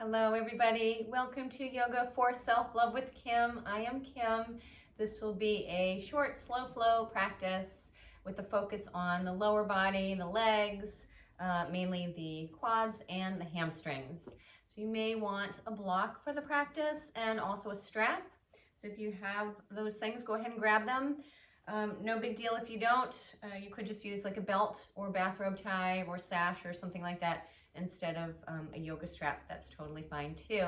Hello everybody, welcome to Yoga for Self-Love with Kim. I am Kim. This will be a short, slow flow practice with a focus on the lower body, the legs, mainly the quads and the hamstrings. So you may want a block for the practice and also a strap. So if you have those things, go ahead and grab them. No big deal if you don't. You could just use like a belt or bathrobe tie or sash or something like that instead of a yoga strap. That's totally fine too.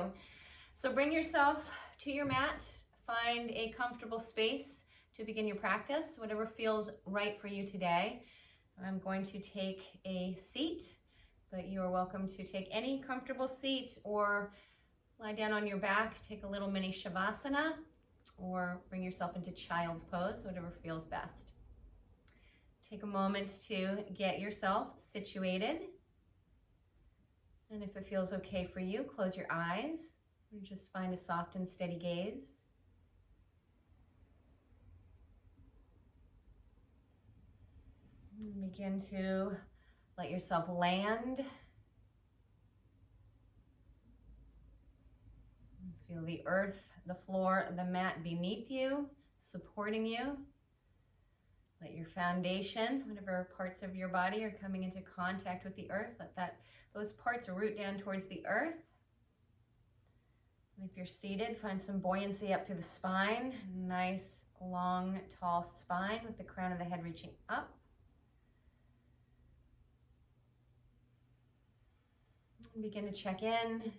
So bring yourself to your mat, find a comfortable space to begin your practice, whatever feels right for you today. I'm going to take a seat, but you are welcome to take any comfortable seat or lie down on your back, take a little mini shavasana, or bring yourself into child's pose, whatever feels best. Take a moment to get yourself situated. And if it feels okay for you, close your eyes and just find a soft and steady gaze. And begin to let yourself land. Feel the earth, the floor, the mat beneath you, supporting you. Let your foundation, whatever parts of your body are coming into contact with the earth, let those parts root down towards the earth. And if you're seated, find some buoyancy up through the spine. Nice, long, tall spine with the crown of the head reaching up. And begin to check in.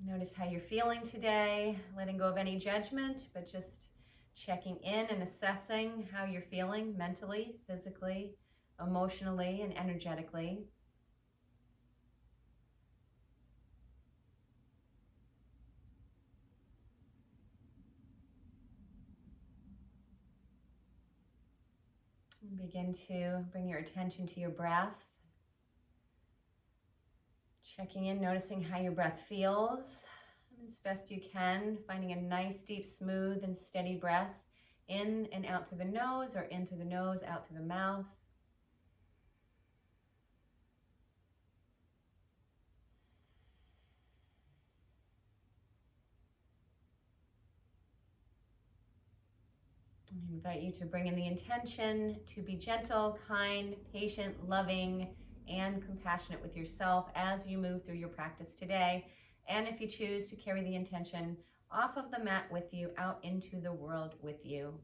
Notice how you're feeling today, letting go of any judgment, but just checking in and assessing how you're feeling mentally, physically, emotionally, and energetically. And begin to bring your attention to your breath. Checking in, noticing how your breath feels as best you can, finding a nice, deep, smooth, and steady breath in and out through the nose, or in through the nose, out through the mouth. I invite you to bring in the intention to be gentle, kind, patient, loving, and compassionate with yourself as you move through your practice today. And if you choose to carry the intention off of the mat with you, out into the world with you.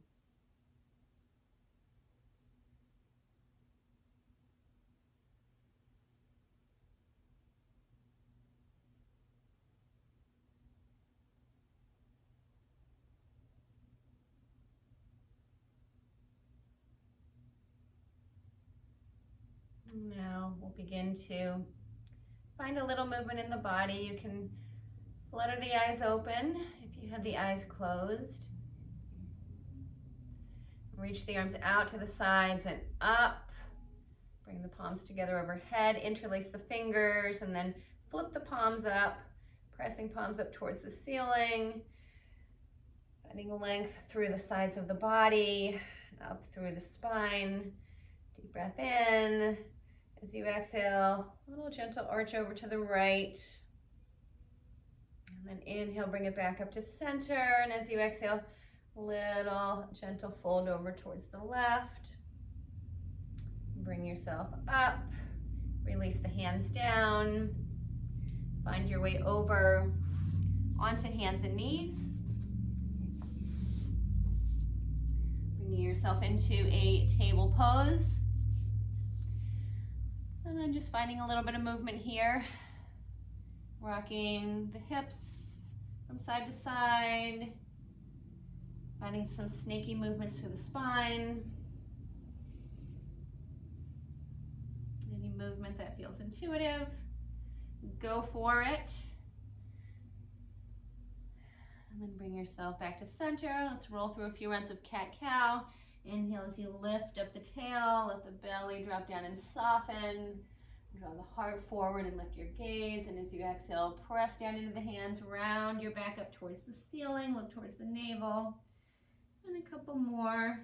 Now we'll begin to find a little movement in the body. You can flutter the eyes open if you had the eyes closed. Reach the arms out to the sides and up. Bring the palms together overhead, interlace the fingers, and then flip the palms up, pressing palms up towards the ceiling. Finding length through the sides of the body, up through the spine. Deep breath in. As you exhale, a little gentle arch over to the right. And then inhale, bring it back up to center. And as you exhale, little gentle fold over towards the left. Bring yourself up. Release the hands down. Find your way over onto hands and knees. Bringing yourself into a table pose. And then just finding a little bit of movement here. Rocking the hips from side to side. Finding some snaky movements through the spine. Any movement that feels intuitive, go for it. And then bring yourself back to center. Let's roll through a few rounds of cat-cow. Inhale as you lift up the tail, let the belly drop down and soften. Draw the heart forward and lift your gaze. And as you exhale, press down into the hands, round your back up towards the ceiling, look towards the navel. And a couple more.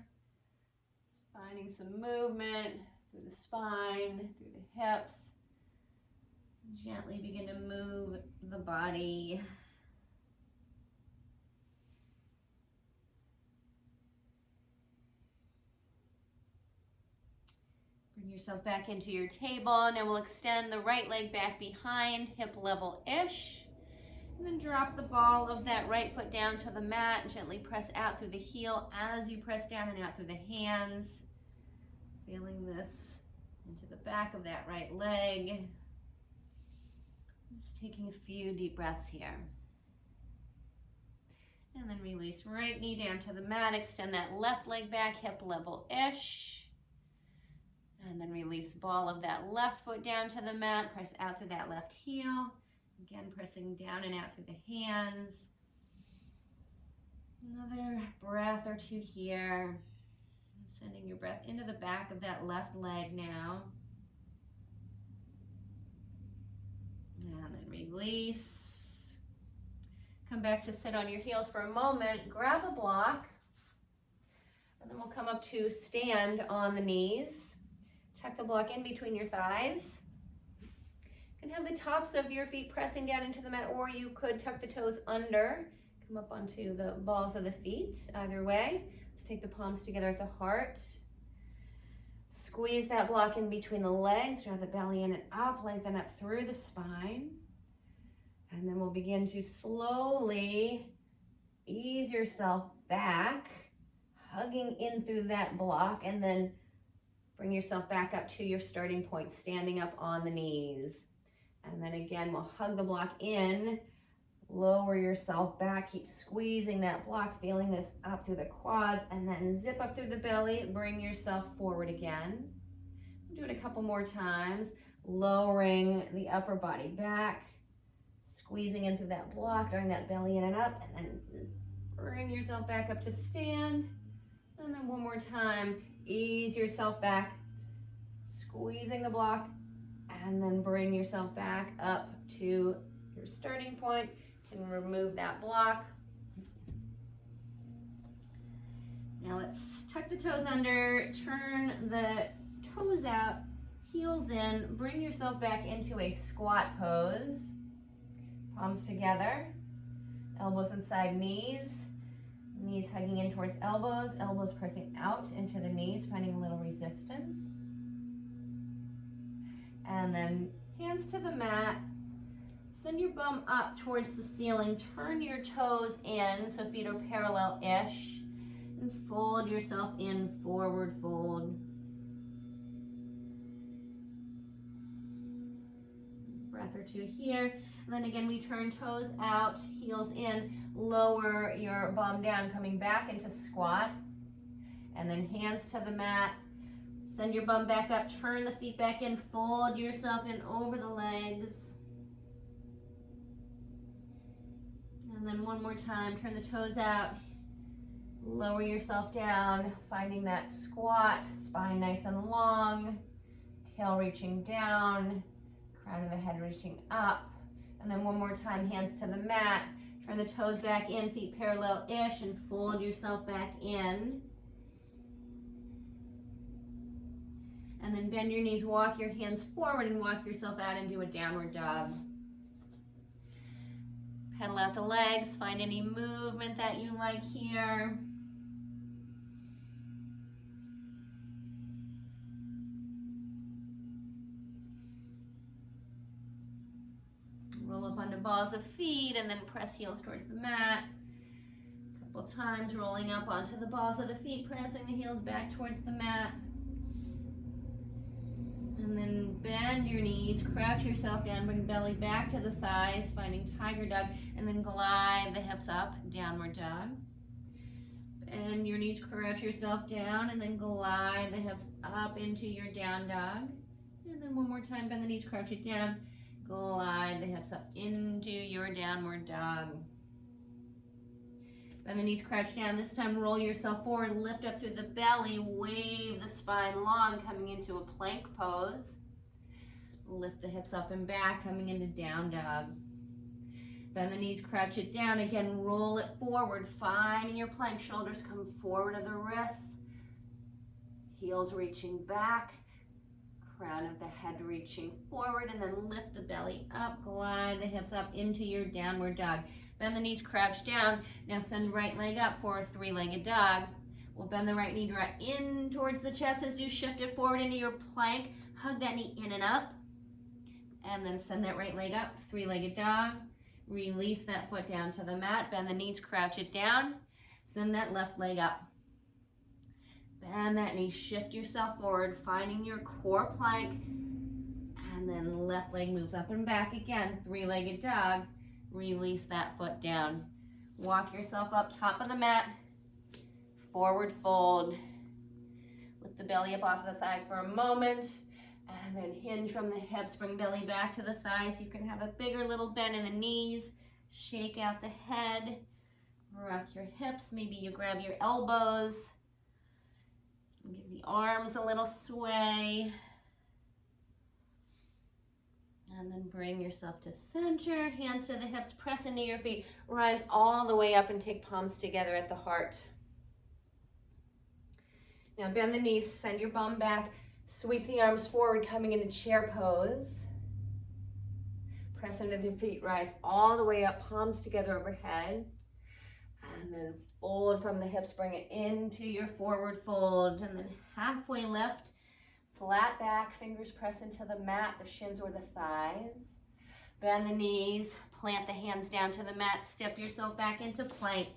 Just finding some movement through the spine, through the hips. Gently begin to move the body. Bring yourself back into your table. Now we'll extend the right leg back behind, hip level-ish. And then drop the ball of that right foot down to the mat. Gently press out through the heel as you press down and out through the hands. Feeling this into the back of that right leg. Just taking a few deep breaths here. And then release right knee down to the mat. Extend that left leg back, hip level-ish. And then release ball of that left foot down to the mat. Press out through that left heel. Again, pressing down and out through the hands. Another breath or two here. Sending your breath into the back of that left leg now. And then release. Come back to sit on your heels for a moment. Grab a block. And then we'll come up to stand on the knees. Tuck the block in between your thighs. You can have the tops of your feet pressing down into the mat, or you could tuck the toes under. Come up onto the balls of the feet, either way. Let's take the palms together at the heart. Squeeze that block in between the legs, draw the belly in and up, lengthen up through the spine. And then we'll begin to slowly ease yourself back, hugging in through that block, and then bring yourself back up to your starting point, standing up on the knees. And then again, we'll hug the block in, lower yourself back, keep squeezing that block, feeling this up through the quads, and then zip up through the belly, bring yourself forward again. Do it a couple more times, lowering the upper body back, squeezing into that block, drawing that belly in and up, and then bring yourself back up to stand. And then one more time, ease yourself back, squeezing the block, and then bring yourself back up to your starting point. You can remove that block. Now let's tuck the toes under, turn the toes out, heels in, bring yourself back into a squat pose. Palms together, elbows inside knees, knees hugging in towards elbows, elbows pressing out into the knees, finding a little resistance. And then hands to the mat. Send your bum up towards the ceiling. Turn your toes in so feet are parallel-ish. And fold yourself in, forward fold. Breath or two here. And then again, we turn toes out, heels in. Lower your bum down, coming back into squat. And then hands to the mat. Send your bum back up, turn the feet back in, fold yourself in over the legs. And then one more time, turn the toes out, lower yourself down, finding that squat, spine nice and long, tail reaching down, crown of the head reaching up. And then one more time, hands to the mat, turn the toes back in, feet parallel-ish, and fold yourself back in. And then bend your knees, walk your hands forward and walk yourself out and do a downward dog. Pedal out the legs, find any movement that you like here. Roll up onto balls of feet and then press heels towards the mat. A couple times, rolling up onto the balls of the feet, pressing the heels back towards the mat. And then bend your knees, crouch yourself down, bring belly back to the thighs, finding tiger dog, and then glide the hips up, downward dog. Bend your knees, crouch yourself down, and then glide the hips up into your down dog. And then one more time, bend the knees, crouch it down, glide the hips up into your downward dog. Bend the knees, crouch down. This time, roll yourself forward, lift up through the belly, wave the spine long, coming into a plank pose. Lift the hips up and back, coming into down dog. Bend the knees, crouch it down. Again, roll it forward, finding your plank. Shoulders come forward of the wrists. Heels reaching back. crown of the head reaching forward, and then lift the belly up, glide the hips up into your downward dog. Bend the knees, crouch down. Now send right leg up for a three-legged dog. We'll bend the right knee, draw in towards the chest as you shift it forward into your plank. Hug that knee in and up. And then send that right leg up, three-legged dog. Release that foot down to the mat. Bend the knees, crouch it down. Send that left leg up. Bend that knee, shift yourself forward, finding your core plank. And then left leg moves up and back again, three-legged dog. Release that foot down. Walk yourself up top of the mat. Forward fold. Lift the belly up off the thighs for a moment. And then hinge from the hips, bring belly back to the thighs. You can have a bigger little bend in the knees. Shake out the head. Rock your hips. Maybe you grab your elbows. Give the arms a little sway. And then bring yourself to center. Hands to the hips, press into your feet. Rise all the way up and take palms together at the heart. Now bend the knees, send your bum back. Sweep the arms forward, coming into chair pose. Press into the feet, rise all the way up, palms together overhead. And then fold from the hips, bring it into your forward fold. And then halfway lift, flat back, fingers press into the mat, the shins or the thighs. Bend the knees, plant the hands down to the mat, step yourself back into plank.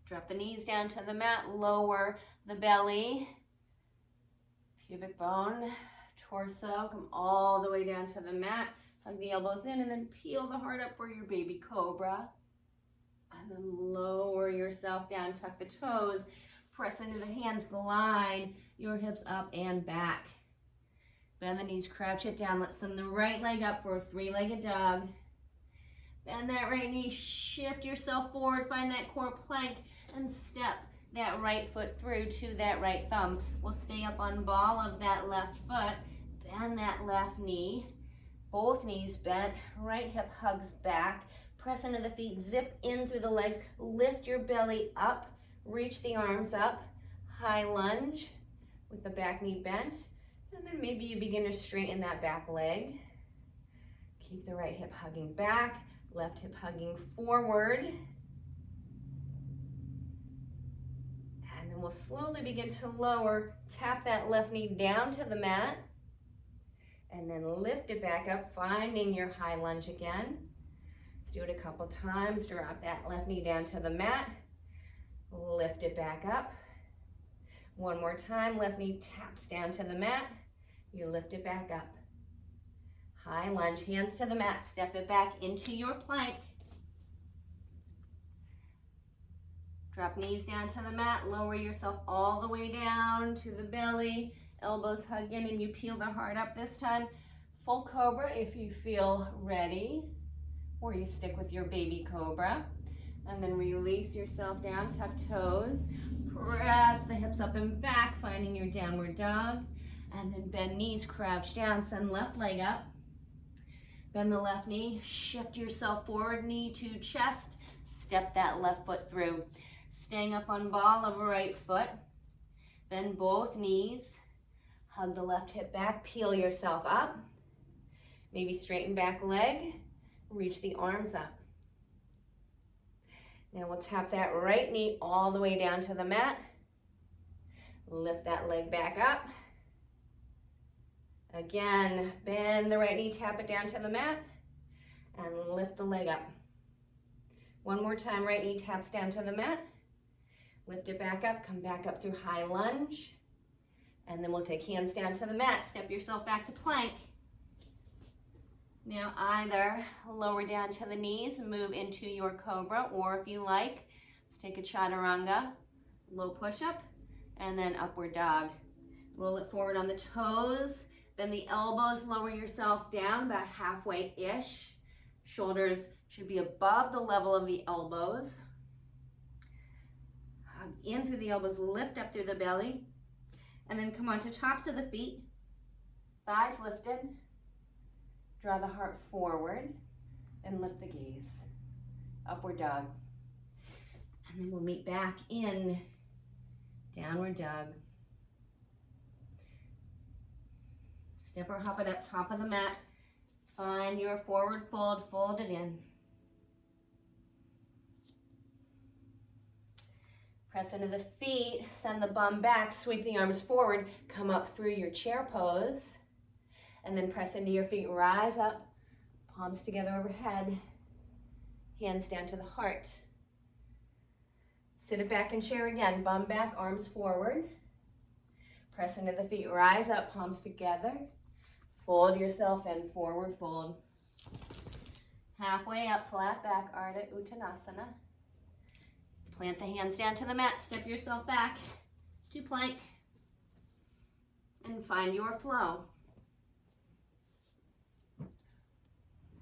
Drop the knees down to the mat, lower the belly, pubic bone, torso, come all the way down to the mat. Hug the elbows in and then peel the heart up for your baby cobra. And then lower yourself down, tuck the toes, press into the hands, glide your hips up and back. Bend the knees, crouch it down. Let's send the right leg up for a three-legged dog. Bend that right knee, shift yourself forward, find that core plank, and step that right foot through to that right thumb. We'll stay up on ball of that left foot, bend that left knee, both knees bent, right hip hugs back, press into the feet, zip in through the legs, lift your belly up, reach the arms up, high lunge with the back knee bent, and then maybe you begin to straighten that back leg. Keep the right hip hugging back, left hip hugging forward. And then we'll slowly begin to lower, tap that left knee down to the mat, and then lift it back up, finding your high lunge again. Let's do it a couple times. Drop that left knee down to the mat, lift it back up. One more time, left knee taps down to the mat, you lift it back up. High lunge, hands to the mat, step it back into your plank. Drop knees down to the mat, lower yourself all the way down to the belly, elbows hug in, and you peel the heart up this time. Full cobra if you feel ready, or you stick with your baby cobra. And then release yourself down, tuck toes, press the hips up and back, finding your downward dog. And then bend knees, crouch down, send left leg up. Bend the left knee, shift yourself forward, knee to chest, step that left foot through. Staying up on ball of right foot, bend both knees, hug the left hip back, peel yourself up. Maybe straighten back leg, reach the arms up. Now we'll tap that right knee all the way down to the mat. Lift that leg back up. Again, bend the right knee, tap it down to the mat, and lift the leg up. One more time, right knee taps down to the mat. Lift it back up, come back up through high lunge. And then we'll take hands down to the mat, step yourself back to plank. Now either lower down to the knees and move into your cobra, or if you like, let's take a chaturanga, low push-up, and then upward dog. Roll it forward on the toes, bend the elbows, lower yourself down about halfway-ish. Shoulders should be above the level of the elbows. Hug in through the elbows, lift up through the belly, and then come on to tops of the feet, thighs lifted. Draw the heart forward and lift the gaze. Upward dog. And then we'll meet back in downward dog. Step or hop it up top of the mat. Find your forward fold, fold it in. Press into the feet, send the bum back, sweep the arms forward, come up through your chair pose, and then press into your feet, rise up, palms together overhead, hands down to the heart. Sit it back in chair again, bum back, arms forward. Press into the feet, rise up, palms together. Fold yourself in, forward fold. Halfway up, flat back, Ardha Uttanasana. Plant the hands down to the mat, step yourself back to plank, and find your flow.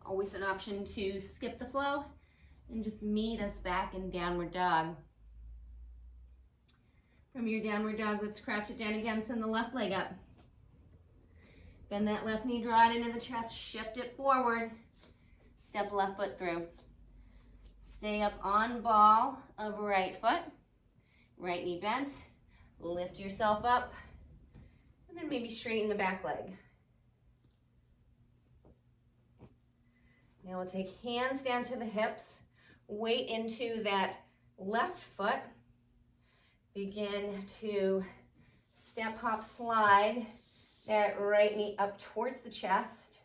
Always an option to skip the flow and just meet us back in downward dog. From your downward dog, let's crouch it down again, send the left leg up. Bend that left knee, draw it into the chest, shift it forward, step left foot through. Stay up on ball of right foot, right knee bent, lift yourself up, and then maybe straighten the back leg. Now we'll take hands down to the hips, weight into that left foot, begin to step, hop, slide that right knee up towards the chest.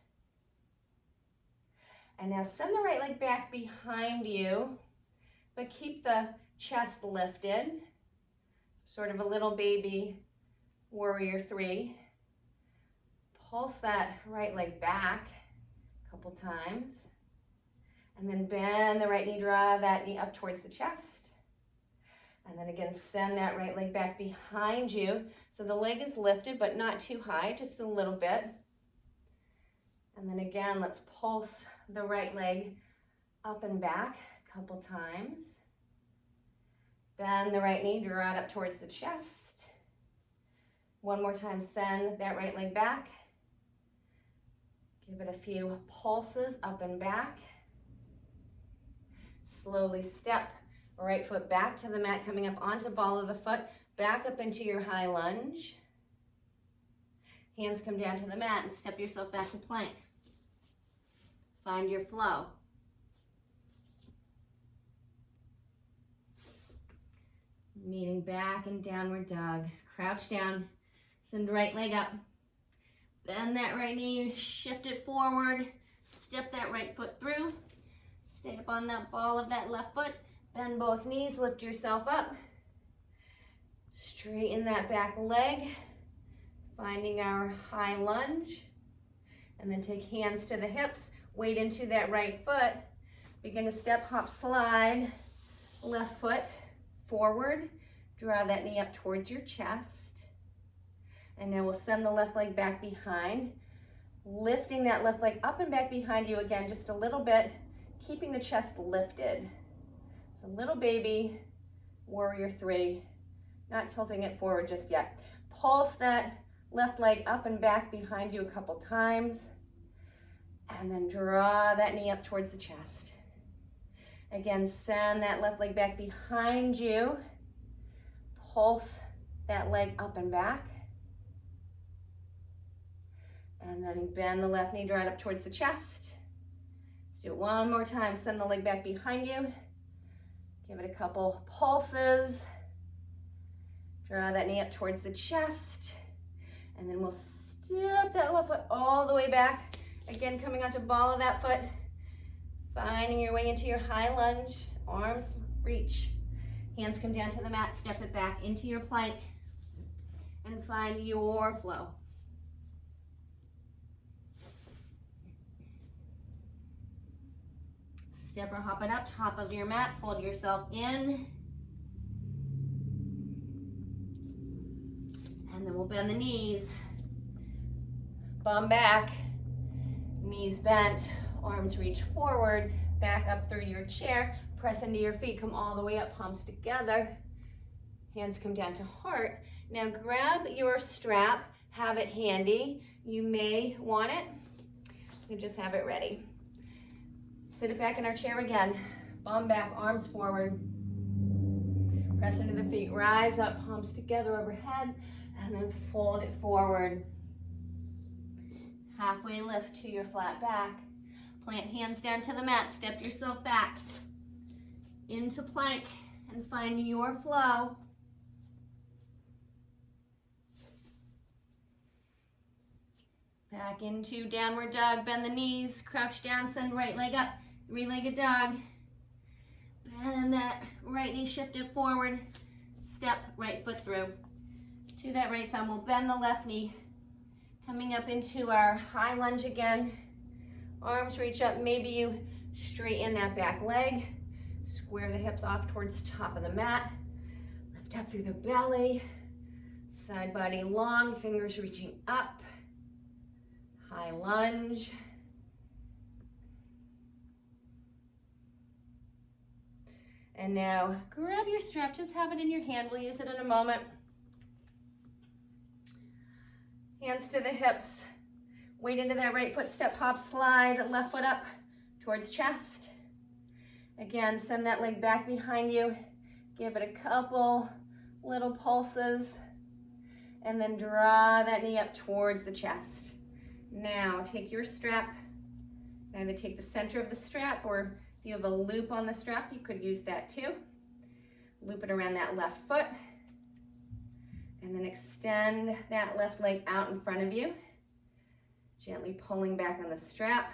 And now send the right leg back behind you, but keep the chest lifted. Sort of a little baby warrior three. Pulse that right leg back a couple times. And then bend the right knee, draw that knee up towards the chest. And then again, send that right leg back behind you. So the leg is lifted, but not too high, just a little bit. And then again, let's pulse the right leg up and back a couple times. Bend the right knee, draw it up towards the chest. One more time, send that right leg back. Give it a few pulses up and back. Slowly step right foot back to the mat, coming up onto ball of the foot, back up into your high lunge. Hands come down to the mat and step yourself back to plank. Find your flow. Meeting back in downward dog. Crouch down, send right leg up. Bend that right knee, shift it forward, step that right foot through. Stay up on that ball of that left foot. Bend both knees, lift yourself up. Straighten that back leg, finding our high lunge. And then take hands to the hips, weight into that right foot. Begin to step, hop, slide, left foot forward. Draw that knee up towards your chest. And now we'll send the left leg back behind. Lifting that left leg up and back behind you again, just a little bit, keeping the chest lifted. So little baby, warrior three, not tilting it forward just yet. Pulse that left leg up and back behind you a couple times. And then draw that knee up towards the chest. Again, send that left leg back behind you. Pulse that leg up and back. And then bend the left knee, draw it up towards the chest. Let's do it one more time. Send the leg back behind you. Give it a couple pulses. Draw that knee up towards the chest. And then we'll step that left foot all the way back. Again, coming onto ball of that foot. Finding your way into your high lunge. Arms reach. Hands come down to the mat. Step it back into your plank. And find your flow. Step or hop it up, top of your mat, fold yourself in. And then we'll bend the knees. Bum back, knees bent, arms reach forward, back up through your chair, press into your feet, come all the way up, palms together. Hands come down to heart. Now grab your strap, have it handy. You may want it, so just have it ready. Sit it back in our chair again. Bum back, arms forward. Press into the feet, rise up, palms together overhead, and then fold it forward. Halfway lift to your flat back. Plant hands down to the mat. Step yourself back into plank and find your flow. Back into downward dog. Bend the knees. Crouch down. Send right leg up. Three-legged dog. Bend that right knee. Shift it forward. Step right foot through. To that right thumb. We'll bend the left knee. Coming up into our high lunge again. Arms reach up. Maybe you straighten that back leg. Square the hips off towards the top of the mat. Lift up through the belly. Side body long. Fingers reaching up. High lunge. And now grab your strap. Just have it in your hand. We'll use it in a moment. Hands to the hips. Weight into that right foot. Step, hop, slide. Left foot up towards chest. Again, send that leg back behind you. Give it a couple little pulses. And then draw that knee up towards the chest. Now, take your strap. Either take the center of the strap, or if you have a loop on the strap, you could use that too. Loop it around that left foot. And then extend that left leg out in front of you. Gently pulling back on the strap.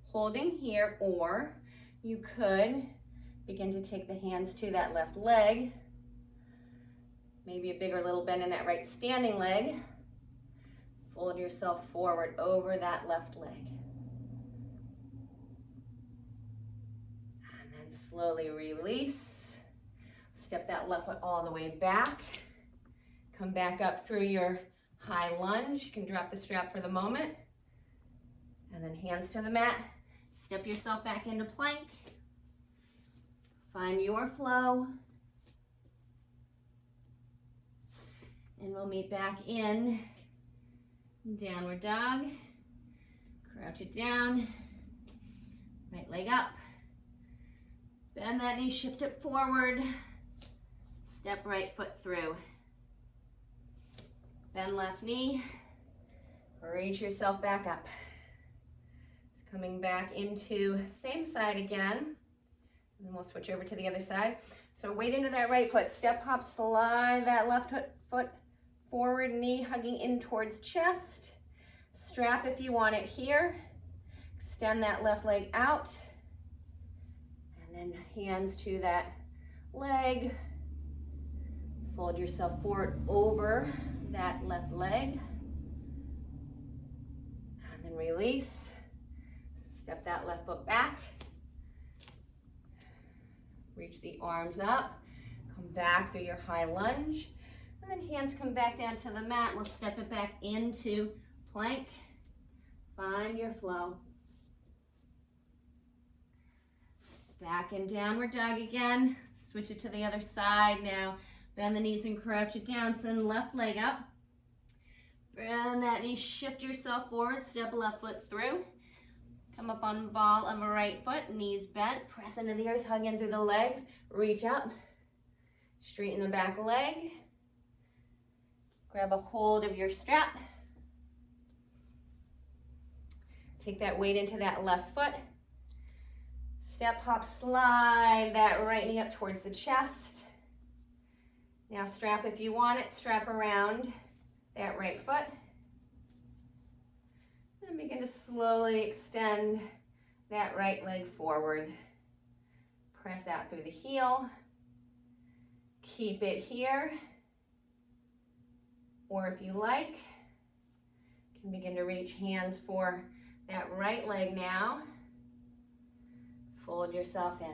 Holding here, or you could begin to take the hands to that left leg. Maybe a bigger little bend in that right standing leg. Fold yourself forward over that left leg. And then slowly release. Step that left foot all the way back. Come back up through your high lunge. You can drop the strap for the moment. And then hands to the mat. Step yourself back into plank. Find your flow. And we'll meet back in downward dog. Crouch it down. Right leg up. Bend that knee, shift it forward. Step right foot through. Bend left knee. Reach yourself back up. It's coming back into same side again. And then we'll switch over to the other side. So weight into that right foot. Step, hop, slide that left foot forward, knee hugging in towards chest. Strap if you want it here. Extend that left leg out. And then hands to that leg. Fold yourself forward over that left leg. And then release. Step that left foot back. Reach the arms up. Come back through your high lunge. And then hands come back down to the mat. We'll step it back into plank. Find your flow. Back in downward dog again. Switch it to the other side now. Bend the knees and crouch it down. Send left leg up. Bend that knee. Shift yourself forward. Step left foot through. Come up on the ball of a right foot. Knees bent. Press into the earth. Hug in through the legs. Reach up. Straighten the back leg. Grab a hold of your strap. Take that weight into that left foot. Step, hop, slide that right knee up towards the chest. Now strap if you want it. Strap around that right foot. And begin to slowly extend that right leg forward. Press out through the heel. Keep it here. Or if you like, you can begin to reach hands for that right leg now. Fold yourself in.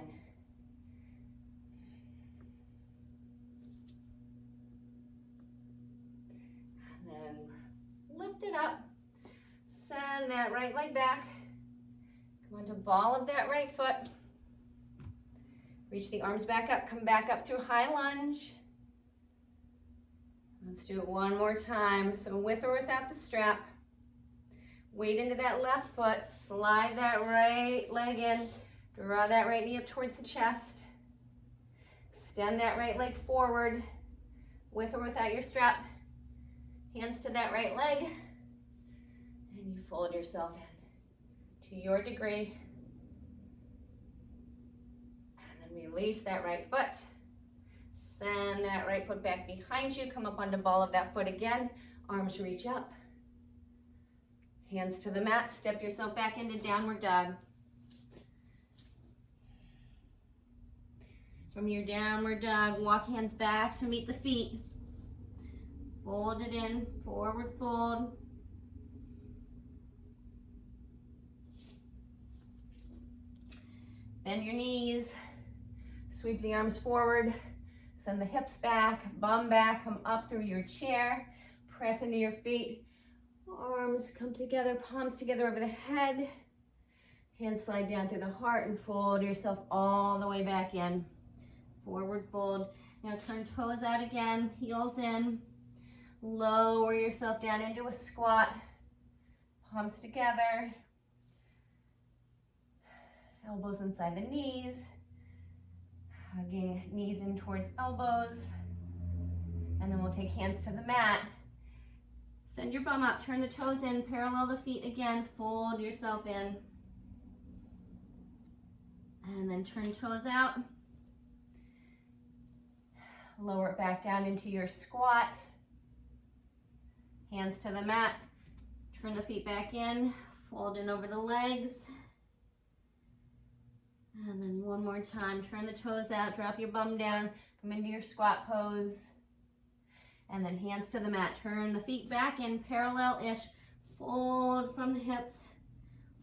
And then lift it up. Send that right leg back. Come onto ball of that right foot. Reach the arms back up. Come back up through high lunge. Let's do it one more time. So with or without the strap. Weight into that left foot. Slide that right leg in. Draw that right knee up towards the chest. Extend that right leg forward with or without your strap. Hands to that right leg. And you fold yourself in to your degree. And then release that right foot. Send that right foot back behind you. Come up onto ball of that foot again. Arms reach up. Hands to the mat. Step yourself back into downward dog. From your downward dog, walk hands back to meet the feet. Fold it in, forward fold. Bend your knees. Sweep the arms forward. Send the hips back, bum back, come up through your chair. Press into your feet. Arms come together, palms together over the head. Hands slide down through the heart and fold yourself all the way back in. Forward fold. Now turn toes out again, heels in. Lower yourself down into a squat. Palms together. Elbows inside the knees. Hugging knees in towards elbows. And then we'll take hands to the mat. Send your bum up, turn the toes in, parallel the feet again, fold yourself in. And then turn toes out. Lower it back down into your squat. Hands to the mat. Turn the feet back in, fold in over the legs. And then one more time, turn the toes out, drop your bum down, come into your squat pose. And then hands to the mat, turn the feet back in, parallel-ish. Fold from the hips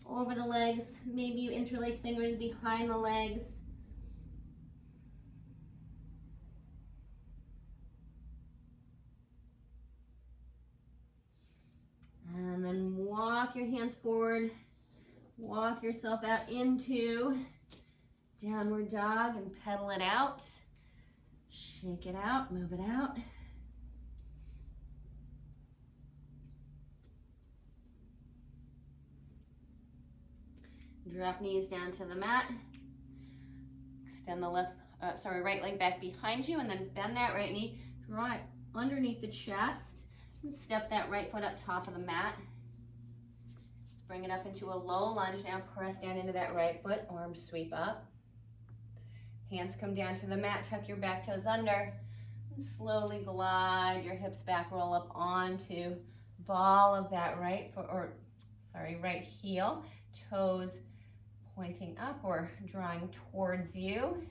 over the legs. Maybe you interlace fingers behind the legs. And then walk your hands forward. Walk yourself out into downward dog and pedal it out. Shake it out, move it out. Drop knees down to the mat. Extend the right leg back behind you and then bend that right knee. Draw it underneath the chest. And step that right foot up top of the mat. Let's bring it up into a low lunge now. Press down into that right foot. Arms sweep up. Hands come down to the mat. Tuck your back toes under. And slowly glide your hips back. Roll up onto ball of that right foot, right heel. Toes pointing up or drawing towards you.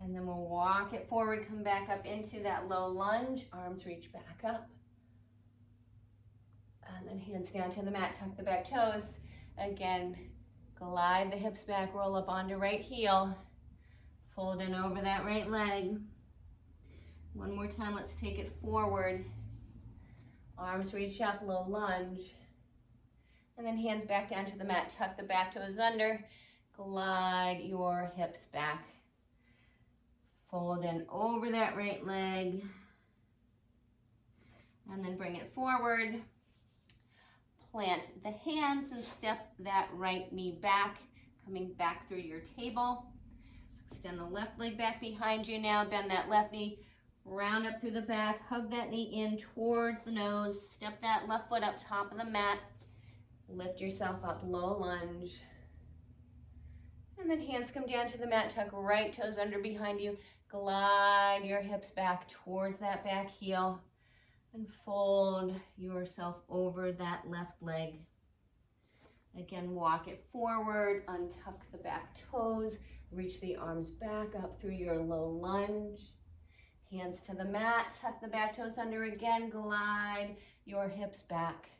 And then we'll walk it forward, come back up into that low lunge. Arms reach back up. And then hands down to the mat, tuck the back toes. Again, glide the hips back, roll up onto right heel. Fold in over that right leg. One more time, let's take it forward. Arms reach up, low lunge. And then hands back down to the mat, tuck the back toes under. Glide your hips back. Fold in over that right leg. And then bring it forward. Plant the hands and step that right knee back, coming back through your table. Extend the left leg back behind you now. Bend that left knee, round up through the back. Hug that knee in towards the nose. Step that left foot up top of the mat. Lift yourself up, low lunge. And then hands come down to the mat, tuck right toes under behind you. Glide your hips back towards that back heel and fold yourself over that left leg. Again, walk it forward, untuck the back toes, reach the arms back up through your low lunge. Hands to the mat, tuck the back toes under again, glide your hips back.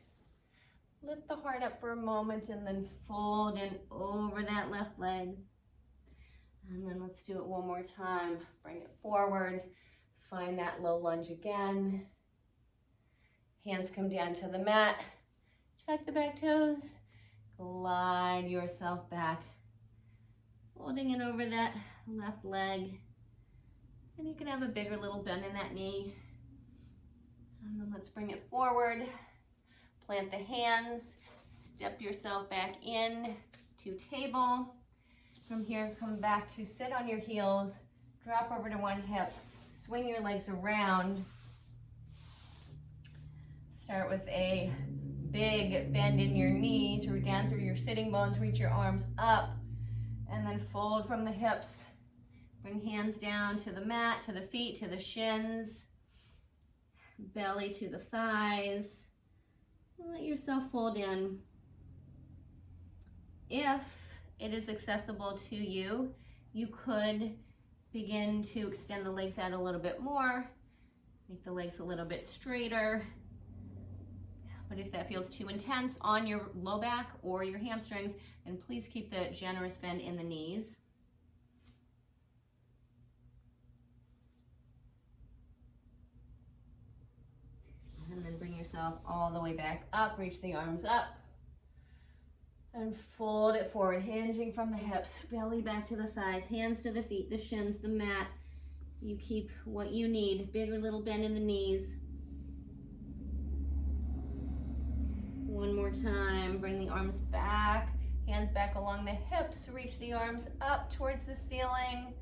Lift the heart up for a moment and then fold in over that left leg. And then let's do it one more time. Bring it forward, find that low lunge again. Hands come down to the mat, tuck the back toes, glide yourself back. Folding in over that left leg. And you can have a bigger little bend in that knee. And then let's bring it forward. Plant the hands, step yourself back in to table. From here, come back to sit on your heels, Drop over to one hip. Swing your legs around. Start with a big bend in your knees, root down through your sitting bones, reach your arms up, and then fold from the hips. Bring hands down to the mat, to the feet, to the shins, belly to the thighs. And let yourself fold in. If it is accessible to you, you could begin to extend the legs out a little bit more, make the legs a little bit straighter. But if that feels too intense on your low back or your hamstrings, then please keep the generous bend in the knees. And then bring yourself all the way back up, reach the arms up. And fold it forward, hinging from the hips, belly back to the thighs, hands to the feet, the shins, the mat. You keep what you need, bigger little bend in the knees. One more time, bring the arms back, hands back along the hips, reach the arms up towards the ceiling.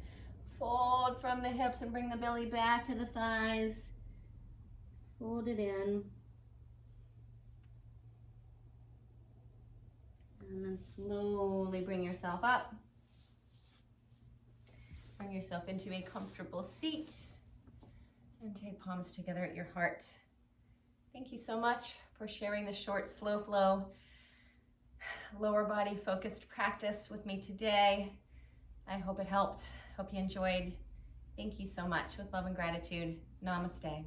Fold from the hips and bring the belly back to the thighs. Fold it in. And then slowly bring yourself up. Bring yourself into a comfortable seat and take palms together at your heart. Thank you so much for sharing the short, slow flow, lower body focused practice with me today. I hope it helped. Hope you enjoyed. Thank you so much. With love and gratitude. Namaste.